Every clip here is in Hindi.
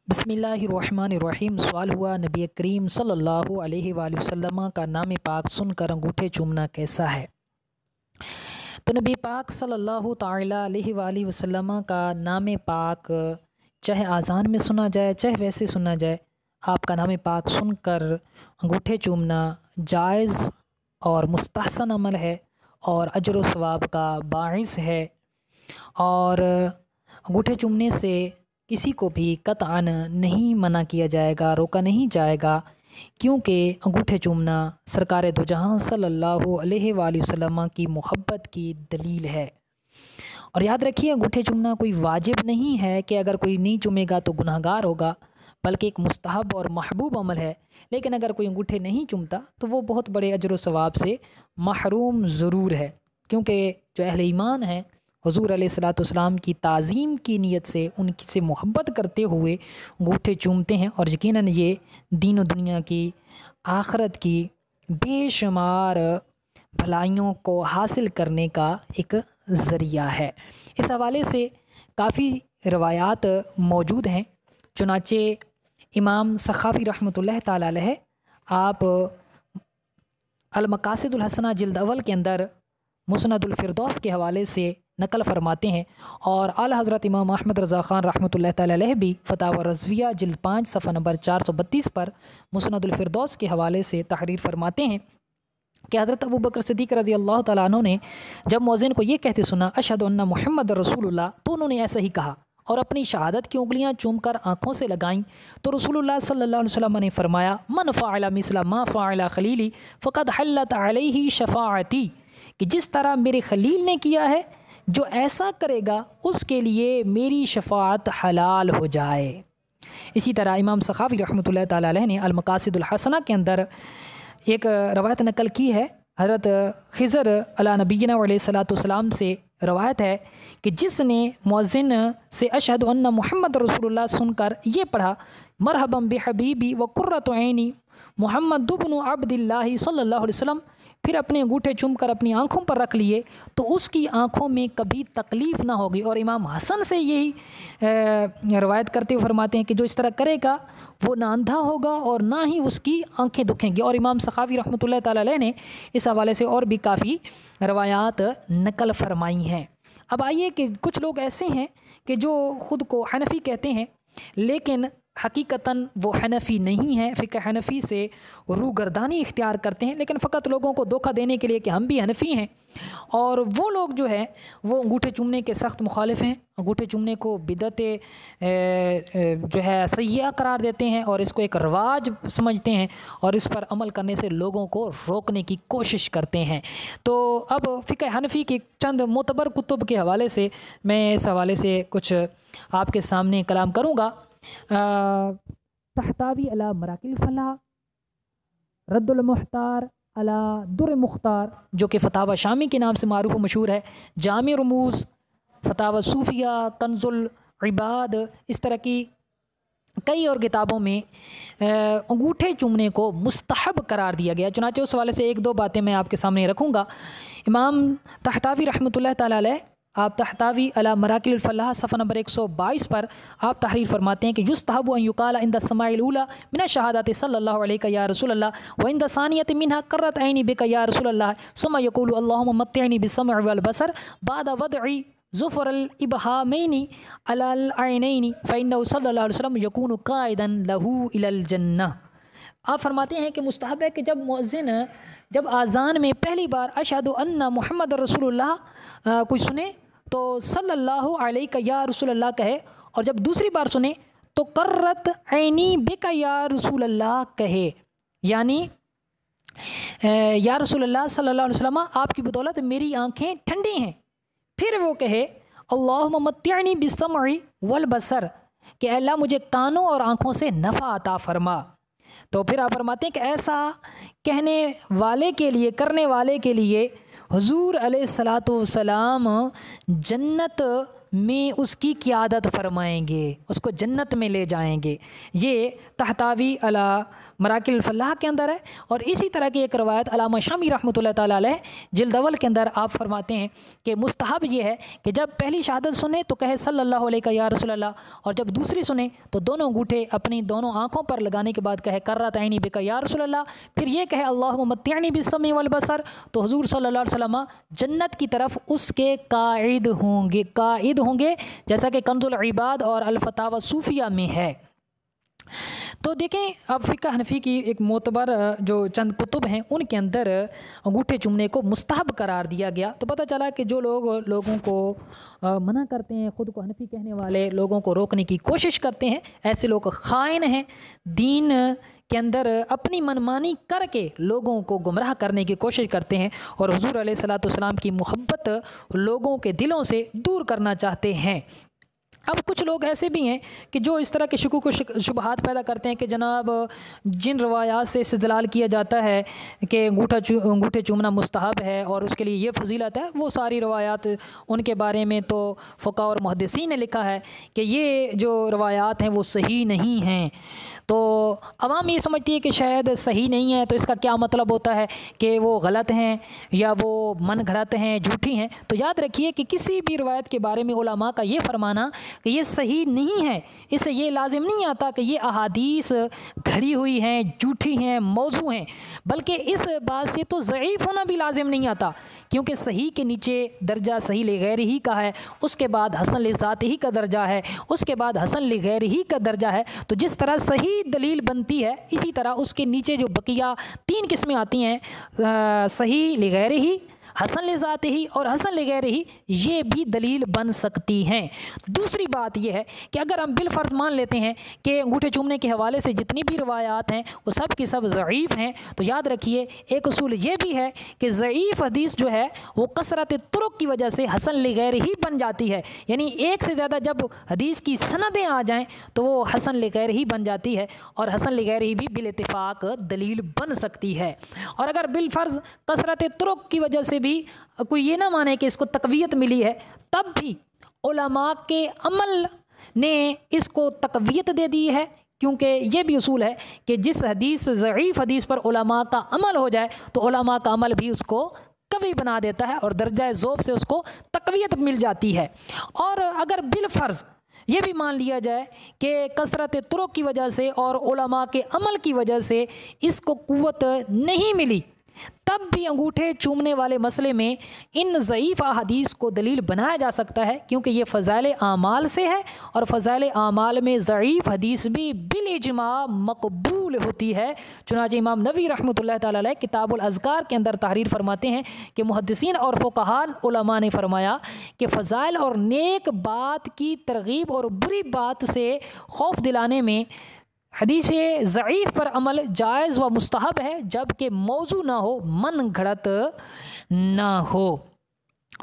बिस्मिल्लाहिर्रहमानिर्रहीम। सवाल हुआ, नबी करीम सल्लल्लाहु अलैहि वसल्लम का नाम पाक सुनकर अंगूठे चूमना कैसा है। तो नबी पाक सल्लल्लाहु ताला अलैहि वसल्लम का नाम पाक चाहे आज़ान में सुना जाए चाहे वैसे सुना जाए, आपका नाम पाक सुनकर अंगूठे चूमना जायज़ और मुस्तहसन अमल है और अजर व सवाब का बाइस है। और अंगूठे चूमने से किसी को भी कतअन नहीं मना किया जाएगा, रोका नहीं जाएगा, क्योंकि अंगूठे चूमना सरकार दो जहां सल्लल्लाहु अलैहि वसल्लम की मोहब्बत की दलील है। और याद रखिए, अंगूठे चूमना कोई वाजिब नहीं है कि अगर कोई नहीं चूमेगा तो गुनहगार होगा, बल्कि एक मुस्तहब और महबूब अमल है। लेकिन अगर कोई अंगूठे नहीं चूमता तो वो बहुत बड़े अजर व सवाब से महरूम ज़रूर है, क्योंकि जो अहले ईमान है हुज़ूर अलैहिस्सलाम की ताज़ीम की नीयत से उनकी से मोहब्बत करते हुए अंगूठे चूमते हैं। और यकीनन ये दीन और दुनिया की आखरत की बेशुमार भलाइयों को हासिल करने का एक ज़रिया है। इस हवाले से काफ़ी रवायात मौजूद हैं। चुनाचे इमाम सखावी रहमतुल्लाह ताला अलैह आप अल-मकासिदुल हसना जिल्द अव्वल के अंदर मुस्नदुल फिरदौस के हवाले से नकल फरमाते हैं। और आला हज़रत इमाम अहमद रज़ा ख़ान रहमतुल्लाह ताला अलैह भी फ़तावा रज़विया जिल्द 5 सफ़ा नंबर 432 पर मुस्नदुल फिरदौस के हवाले से तहरीर फरमाते हैं कि हज़रत अबू बकर सिद्दीक़ रज़ी अल्लाह ताला अन्हु ने जब मुअज़्ज़िन को ये कहते सुना अशहदु अन्ना मुहम्मद रसूलुल्लाह, तो उन्होंने ऐसा ही कहा और अपनी शहादत की उंगलियां चूमकर आँखों से लगाईं। तो रसूलुल्लाह सल्लल्लाहु अलैहि वसल्लम ने फरमाया, मन फ़अला मिस्ला मा फ़अला खलीली फ़क़द हल्लत अलैहि शफ़ाअती, कि जिस तरह मेरे खलील ने किया है, जो ऐसा करेगा उसके लिए मेरी शफ़ाअत हलाल हो जाए। इसी तरह इमाम सखावी रहमतुल्लाह ताला अलैह ने अल-मकासिदुल हसना के अंदर एक रवायत नकल की है। हज़रत खिज़र अला नबीना अलैहिस्सलाम से रवायत है कि जिसने मुअज़्ज़िन से अशहदु अन्ना मुहम्मद रसूलुल्लाह सुनकर ये पढ़ा, मरहबन बिहबीबी व कुर्रतु ऐनी मुहम्मद इब्न अब्दिल्लाह सल्लल्लाहु अलैहि वसल्लम, फिर अपने अंगूठे चूमकर अपनी आँखों पर रख लिए तो उसकी आँखों में कभी तकलीफ़ ना होगी। और इमाम हसन से यही रवायत करते हुए फरमाते हैं कि जो इस तरह करेगा वो ना अंधा होगा और ना ही उसकी आंखें दुखेंगी। और इमाम सखावी रहमतुल्लाह ताला अलैह ने इस हवाले से और भी काफ़ी रवायात नकल फरमाई हैं। अब आइए कि कुछ लोग ऐसे हैं कि जो ख़ुद को हनफ़ी कहते हैं, लेकिन हकीकतन वो हनफ़ी नहीं है, फ़िक़्ह हनफ़ी से रूगर्दानी इख्तियार करते हैं, लेकिन फ़कत लोगों को धोखा देने के लिए कि हम भी हनफ़ी हैं। और वो लोग जो है वो अंगूठे चूमने के सख्त मुखालिफ हैं, अंगूठे चूमने को बिदअत जो है सय्या करार देते हैं और इसको एक रवाज समझते हैं और इस पर अमल करने से लोगों को रोकने की कोशिश करते हैं। तो अब फ़िक़्ह हनफ़ी के चंद मोतबर कुतुब के हवाले से मैं इस हवाले से कुछ आपके सामने कलाम करूँगा। तहतावी अला मराकिल फलाह, रद्दुल मुख्तार अला दुर मुख्तार, जो कि फ़तावा शामी के नाम से मारूफ़ मशहूर है, जामे रमूज़, फ़तावा सूफ़िया, कंजुल इबाद, इस तरह की कई और किताबों में अंगूठे चूमने को मुस्तहब करार दिया गया। चुनांचे उस वाले से एक दो बातें मैं आपके सामने रखूँगा। इमाम तहतावी रहमतुल्लाह ताला अलैह आप तहतावी अला मराकिल फलाह सफ़ा नंबर 122 पर आप तहरीर फरमाते हैं कि युस्तहबु अन युकाला इंद समाइल उला मिना शहादत सल्लल्लाहु अलैहि या रसूलल्लाह व इंद सानियत मिनहा कर्रत ऐनी बिका या रसूलल्लाह सुम्मा यक़ूलु अल्लाहुम्मा मत्तिअनी बिस्समअ वल बसर बाद वदई ज़ुफ़रल इबहामैनी अलल ऐनैनी फ़इन्नहु सल्लल्लाहु अलैहि वसल्लम यकूनु क़ाइदन लहू इलल जन्नह। आप फरमाते हैं कि मुस्तहब है कि जब मुअज़्ज़िन जब आज़ान में पहली बार अशहदु अन्ना मुहम्मद रसूलुल्लाह कोई सुने तो सल्लल्लाहु अलैहि या रसूलल्लाह कहे, और जब दूसरी बार सुने तो कर्रत ऐनी बिका या रसूलल्लाह कहे, यानी या रसूलल्लाह सल्लल्लाहु अलैहि वसल्लम आपकी बदौलत मेरी आँखें ठंडी हैं। फिर वो कहे अल्लाहुम्मा मत्तिअनी बिस्समइ वल बसर, कि अल्लाह मुझे कानों और आँखों से नफ़ा अता फरमा। तो फिर आप फरमाते हैं कि ऐसा कहने वाले के लिए, करने वाले के लिए हुज़ूर अलैहिस्सलातु वस्सलाम जन्नत में उसकी क़ियादत फरमाएंगे, उसको जन्नत में ले जाएंगे। ये तहतावी अला मराकिल फलाह के अंदर है। और इसी तरह की एक रवायत अल्लामा शामी रहमतुल्लाह ताला अलैह जिल्द अव्वल के अंदर आप फरमाते हैं कि मुस्तहब ये है कि जब पहली शहादत सुने तो कहे सल्लल्लाहु अलैहि या रसूल अल्लाह, और जब दूसरी सुने तो दोनों अंगूठे अपनी दोनों आँखों पर लगाने के बाद कहे कर्रतैनी बिका या रसूल अल्लाह, फिर ये कहे अल्लाहुम्मा मत्तिअनी बिस्समी वल बसर, तो हुज़ूर सल्लल्लाहु अलैहि वसल्लम जन्नत की तरफ उसके कायद होंगे, जैसा कि कंजुल इबाद और अल फतावा सूफिया में है। तो देखें, अब फ़िक़्ह हनफ़ी की एक मोतबर जो चंद कुतुब हैं उनके अंदर अंगूठे चूमने को मुस्तहब करार दिया गया। तो पता चला कि जो लोगों को मना करते हैं, ख़ुद को हनफ़ी कहने वाले लोगों को रोकने की कोशिश करते हैं, ऐसे लोग ख़ाइन हैं, दीन के अंदर अपनी मनमानी करके लोगों को गुमराह करने की कोशिश करते हैं और हुज़ूर अलैहिस्सलातु वस्सलाम की मोहब्बत लोगों के दिलों से दूर करना चाहते हैं। अब कुछ लोग ऐसे भी हैं कि जो इस तरह के शुकूक शुबहात पैदा करते हैं कि जनाब जिन रवायात से इस्तेदलाल किया जाता है कि अंगूठे चूमना मुस्तहब है और उसके लिए ये फजीलत है, वो सारी रवायात उनके बारे में तो फ़ुक़हा और मुहद्दिसीन ने लिखा है कि ये जो रवायात हैं वो सही नहीं हैं। तो अवाम ये समझती है कि शायद सही नहीं है, तो इसका क्या मतलब होता है कि वो गलत हैं या वो मन घड़त हैं, झूठी हैं। तो याद रखिए कि किसी भी रवायत के बारे में उलमा का ये फरमाना कि ये सही नहीं है, इससे ये लाजिम नहीं आता कि ये अहादीस घड़ी हुई हैं, झूठी हैं, मौजू हैं, बल्कि इस बात से तो ज़ईफ़ होना भी लाजिम नहीं आता, क्योंकि सही के नीचे दर्जा सही लिगैर ही का है, उसके बाद हसन लिज़ात ही का दर्जा है, उसके बाद हसन लिगैर ही का दर्जा है। तो जिस तरह सही दलील बनती है, इसी तरह उसके नीचे जो बकिया 3 किस्में आती हैं, सही लिगैर ही, हसन लिज़ात ही और हसन लिगैर ही, ये भी दलील बन सकती हैं। दूसरी बात यह है कि अगर हम बिलफर्ज मान लेते हैं कि अंगूठे चूमने के हवाले से जितनी भी रवायात हैं वो सब की सब ज़ईफ़ हैं, तो याद रखिए एक उसूल ये भी है कि ज़ईफ़ हदीस जो है वो कसरत तुरुक की वजह से हसन लिगैर ही बन जाती है। यानी एक से ज़्यादा जब हदीस की सनदें आ जाएँ तो वो हसन लिगैर ही बन जाती है, और हसन लिगैर ही भी बिल इत्तिफ़ाक़ दलील बन सकती है। और अगर बिलफर्ज कसरत तुरुक की वजह से भी कोई ये ना माने कि इसको तक़वियत मिली है, तब भी उलमा के अमल ने इसको तक़वियत दे दी है, क्योंकि ये भी उसूल है कि जिस हदीस ज़ईफ़ हदीस पर उलमा का अमल हो जाए तो उलमा का अमल भी उसको कवी बना देता है और दर्जा ज़ौफ़ से उसको तक़वियत मिल जाती है। और अगर बिलफ़र्ज़ ये भी मान लिया जाए कि कसरत तुरुक की वजह से और उलमा के अमल की वजह से इसको क़ुव्वत नहीं मिली, तब भी अंगूठे चूमने वाले मसले में इन ज़ईफ़ अहादीस को दलील बनाया जा सकता है, क्योंकि ये फ़ज़ाइल आमाल से है और फ़ज़ाइल आमाल में ज़ईफ़ हदीस भी बिल इजमा मकबूल होती है। चुनांचे इमाम नवी रहमतुल्लाह ताला अलैह किताबुल अज़कार के अंदर तहरीर फरमाते हैं कि मुहद्दिसीन और फ़ुक़हा उलमा ने फरमाया कि फ़ज़ाइल और नेक बात की तरग़ीब और बुरी बात से खौफ दिलाने में हदीस ज़ईफ़ पर अमल जायज़ व मुस्तहब है, जबकि मौजू ना हो, मन घड़त ना हो।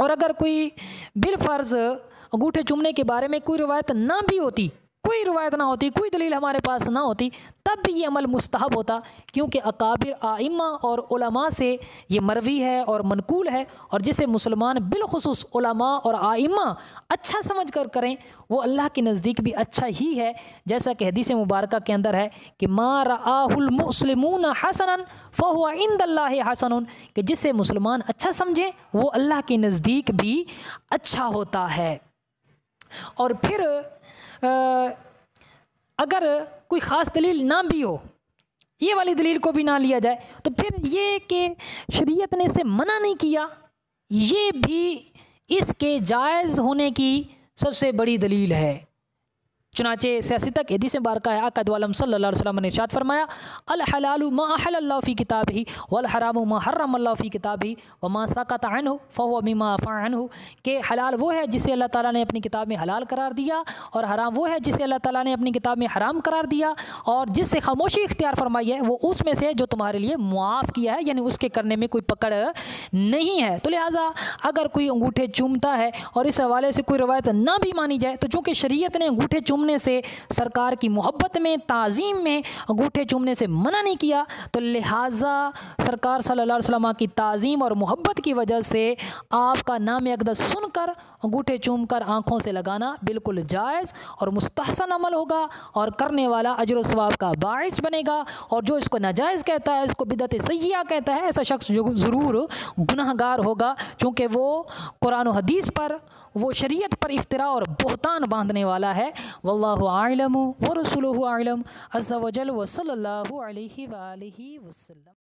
और अगर कोई बिलफ़र्ज़ अंगूठे चूमने के बारे में कोई रिवायत ना भी होती, कोई रिवायत ना होती, कोई दलील हमारे पास ना होती, तब भी ये अमल मुस्तहब होता, क्योंकि अकाबिर आइम्मा और उलमा से ये मरवी है और मनकूल है, और जिसे मुसलमान बिलखुसूस उलमा और आइम्मा अच्छा समझ कर करें वो अल्लाह के नज़दीक भी अच्छा ही है। जैसा कि हदीस मुबारका के अंदर है कि मा रआहुल मुस्लिमून हसनन फहुवा इंदल्लाहि हसनुन, कि जिसे मुसलमान अच्छा समझें वो अल्लाह के नज़दीक भी अच्छा होता है। और फिर अगर कोई ख़ास दलील ना भी हो, ये वाली दलील को भी ना लिया जाए, तो फिर ये कि शरीयत ने इसे मना नहीं किया, ये भी इसके जायज़ होने की सबसे बड़ी दलील है। चुनांचे सियासी तक हदीस मुबारका है, आका दो आलम सल्लल्लाहु अलैहि वसल्लम ने इरशाद फरमाया, अल हलालु मा अहल्लल्लाहु फ़ी किताबिही वल हरामु मा हर्रमल्लाहु फ़ी किताबिही व मा सकता अन्हु फ़हुवा मिमा अफ़ा अन्हु, कि हलाल वो है जिसे अल्लाह ताला ने अपनी किताब में हलाल करार दिया, और हराम वो है जिसे अल्लाह ताला ने अपनी किताब में हराम करार दिया, और जिससे खामोशी इख्तियार फरमाई है वो उसमें से जो तुम्हारे लिए मुआफ़ किया है, यानी उसके करने में कोई पकड़ नहीं है। तो लिहाजा अगर कोई अंगूठे चूमता है और इस हवाले से कोई रवायत ना भी मानी जाए, तो चूँकि शरीयत ने अंगूठे चूमने चूमने से, सरकार की मोहब्बत में, ताज़ीम में अंगूठे चूमने से मना नहीं किया, तो लिहाजा सरकार सल्लल्लाहु अलैहि वसल्लम की ताज़ीम और मोहब्बत की वजह से आपका नाम अक़दस सुनकर अंगूठे चूमकर आँखों से लगाना बिल्कुल जायज़ और मुस्तहसन अमल होगा और करने वाला अजर सवाब का बाइस बनेगा। और जो इसको नाजायज़ कहता है, इसको बिदअत सय्या कहता है, ऐसा शख्स ज़रूर गुनहगार होगा, चूँकि वो कुरान और हदीस पर, वो शरीयत पर इफ्तिरा और बहतान बांधने वाला है। वल्लाहु आलम व रसूलुहु आलम अज़्ज़ा वजल व सल्लल्लाहु अलैहि व आलिहि वसल्लम।